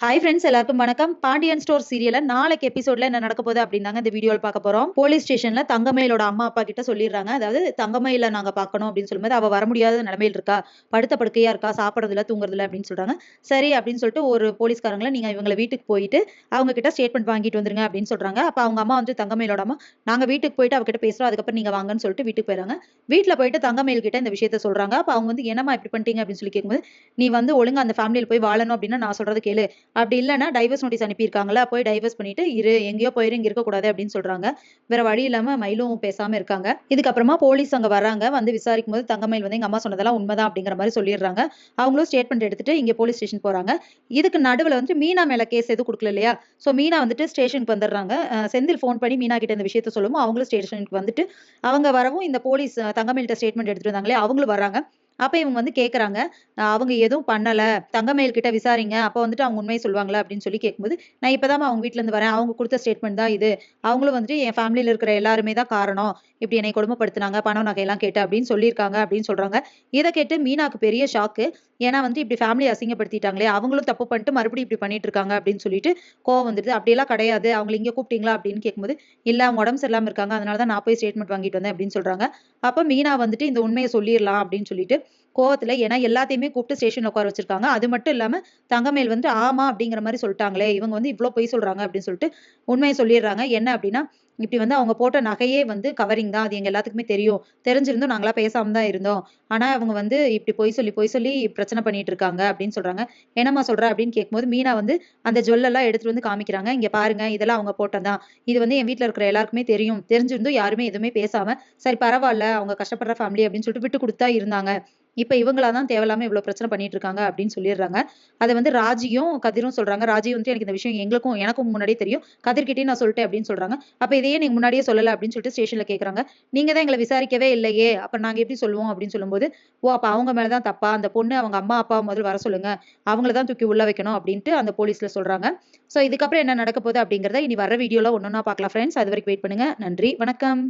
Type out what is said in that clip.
Hi friends, எல்லாருக்கும் வணக்கம். Pandian store சீரியல்ல நாளைக்கு எபிசோட்ல என்ன நடக்க போகுது அப்படின்னாங்க இந்த வீடியோவில் பார்க்க போறோம். போலீஸ் ஸ்டேஷன்ல தங்கமயிலோட அம்மா அப்பா கிட்ட சொல்லிடுறாங்க. அதாவது தங்கமயில நாங்க பார்க்கணும் அப்படின்னு சொல்லும்போது அவ வர முடியாத நிலைமையில் இருக்கா, படுத்த படுக்கையா இருக்கா, சாப்பிடறதுல தூங்குறதுல அப்படின்னு சொல்றாங்க. சரி அப்படின்னு சொல்லிட்டு ஒரு போலீஸ்காரங்களை நீங்க இவங்களை வீட்டுக்கு போயிட்டு அவங்க கிட்ட ஸ்டேட்மெண்ட் வாங்கிட்டு வந்துருங்க அப்படின்னு சொல்றாங்க. அப்ப அவங்க அம்மா வந்து தங்கமயிலோட அம்மா, நாங்க வீட்டுக்கு போயிட்டு அவகிட்ட பேசுறோம், அதுக்கப்புறம் நீங்க வாங்கன்னு சொல்லிட்டு வீட்டுக்கு போயிறாங்க. வீட்டுல போயிட்டு தங்கமயில் கிட்ட இந்த விஷயத்த சொல்றாங்க. அப்ப அவங்க வந்து என்னமா இப்படி பண்ணிட்டீங்க அப்படின்னு சொல்லி கேட்கும்போது, நீ வந்து ஒழுங்கா அந்த ஃபேமிலியில போய் வாழணும் அப்படின்னா நான் சொல்றது கேளு, அப்படி இல்லைன்னா டைவர்ஸ் நோட்டீஸ் அனுப்பியிருக்காங்களா, போய் டைவர்ஸ் பண்ணிட்டு இரு, எங்கேயோ போயிரு, இங்க இருக்கக்கூடாது அப்படின்னு சொல்றாங்க. வேற வழி இல்லாம மயிலும் பேசாம இருக்காங்க. இதுக்கப்புறமா போலீஸ் அங்க வராங்க. வந்து விசாரிக்கும் போது தங்கமயில் வந்து எங்க அம்மா சொன்னதெல்லாம் உண்மைதான் அப்படிங்கிற மாதிரி சொல்லிடுறாங்க. அவங்களும் ஸ்டேட்மெண்ட் எடுத்துட்டு இங்க போலீஸ் ஸ்டேஷன் போறாங்க. இதுக்கு நடுவுல வந்து மீனா மேல கேஸ் எதுவும் கொடுக்கல இல்லையா, சோ மீனா வந்துட்டு ஸ்டேஷனுக்கு வந்துடுறாங்க. செந்தில் போன் பண்ணி மீனா கிட்ட இந்த விஷயத்த சொல்லுவோம். அவங்களும் ஸ்டேஷனுக்கு வந்துட்டு அவங்க வரவும் இந்த போலீஸ் தங்கமயில்கிட்ட ஸ்டேட்மெண்ட் எடுத்துட்டு இருந்தாங்களே அவங்களும் வராங்க. அப்ப இவங்க வந்து கேக்குறாங்க, அவங்க எதுவும் பண்ணல, தங்கமயில் கிட்ட விசாரிங்க, அப்ப வந்துட்டு அவங்க உண்மையை சொல்லுவாங்களா அப்படின்னு சொல்லி கேட்கும்போது, நான் இப்பதான் அவங்க வீட்டுல இருந்து வரேன், அவங்க கொடுத்த ஸ்டேட்மெண்ட் தான் இது, அவங்களும் வந்துட்டு என் ஃபேமிலியில இருக்கிற எல்லாருமே தான் காரணம், இப்படி என்னை கொடுமைப்படுத்தினாங்க, பணம் நகையெல்லாம் கேட்டு அப்படின்னு சொல்லியிருக்காங்க அப்படின்னு சொல்றாங்க. இதை கேட்டு மீனாக்கு பெரிய ஷாக்கு. ஏன்னா வந்து இப்படி ஃபேமிலி அசிங்கப்படுத்திட்டாங்களே, அவங்களும் தப்பு பண்ணிட்டு மறுபடியும் இப்படி பண்ணிட்டு இருக்காங்க அப்படின்னு சொல்லிட்டு கோவம் வந்துடுது. அப்படியெல்லாம் கிடையாது, அவங்களை இங்க கூப்பிட்டீங்களா அப்படின்னு கேட்கும்போது, இல்ல அவங்க உடம்பு சரியில்லாம இருக்காங்க, அதனாலதான் நான் போய் ஸ்டேட்மெண்ட் வாங்கிட்டு வந்தேன் அப்படின்னு சொல்றாங்க. அப்ப மீனா வந்துட்டு இந்த உண்மையை சொல்லிடலாம் அப்படின்னு சொல்லிட்டு கோவத்துல, ஏன்னா எல்லாத்தையுமே கூப்பிட்டு ஸ்டேஷன்ல உட்கார வச்சிருக்காங்க. அது மட்டும் இல்லாம தங்கமேல் வந்து ஆமா அப்படிங்கிற மாதிரி சொல்லிட்டாங்களே, இவங்க வந்து இவ்வளவு பொய் சொல்றாங்க அப்படின்னு சொல்லிட்டு உண்மையை சொல்லிடுறாங்க. என்ன அப்படின்னா, இப்படி வந்து அவங்க போட்ட நகையே வந்து கவரிங் தான், அது எங்க எல்லாத்துக்குமே தெரியும், தெரிஞ்சிருந்தோம் நாங்களா பேசாம தான் இருந்தோம், ஆனா அவங்க வந்து இப்படி பொய் சொல்லி பிரச்சனை பண்ணிட்டு இருக்காங்க அப்படின்னு சொல்றாங்க. என்னம்மா சொல்ற அப்படின்னு கேட்கும்போது மீனா வந்து அந்த ஜுவல்லெல்லாம் எடுத்துட்டு வந்து காமிக்கிறாங்க. இங்க பாருங்க, இதெல்லாம் அவங்க போட்டதான், இது வந்து என் வீட்டுல இருக்கிற எல்லாருக்குமே தெரியும், தெரிஞ்சிருந்தும் யாருமே எதுவுமே பேசாம சரி பரவாயில்ல அவங்க கஷ்டப்படுற ஃபேமிலி அப்படின்னு சொல்லிட்டு விட்டு கொடுத்தா இருந்தாங்க. இப்ப இவங்களாதான் தேவையில்லாம இவ்வளவு பிரச்சனை பண்ணிட்டு இருக்காங்க அப்படின்னு சொல்லிடுறாங்க. அதை வந்து ராஜியும் கதிரும் சொல்றாங்க. ராஜி வந்து எனக்கு இந்த விஷயம் எனக்கும் முன்னாடியே தெரியும், கதிர்கிட்டயும் நான் சொல்லிட்டேன் அப்படின்னு சொல்றாங்க. அப்ப இதையே நீங்க முன்னாடியே சொல்லல அப்படின்னு சொல்லிட்டு ஸ்டேஷன்ல கேக்குறாங்க. நீங்க தான் எங்களை விசாரிக்கவே இல்லையே, அப்ப நாங்க எப்படி சொல்லுவோம் அப்படின்னு சொல்லும்போது, ஓ அப்ப அவங்க மேலதான் தப்பா, அந்த பொண்ணு அவங்க அம்மா அப்பா முதல்ல வர சொல்லுங்க, அவங்களதான் தூக்கி உள்ள வைக்கணும் அப்படின்ட்டு அந்த போலீஸ்ல சொல்றாங்க. சோ இதுக்கப்புறம் என்ன நடக்க போகுது அப்படிங்கறத இனி வர வீடியோல ஒன்னொன்னா பார்க்கலாம் ஃப்ரெண்ட்ஸ். அது வரைக்கும் வெயிட் பண்ணுங்க. நன்றி, வணக்கம்.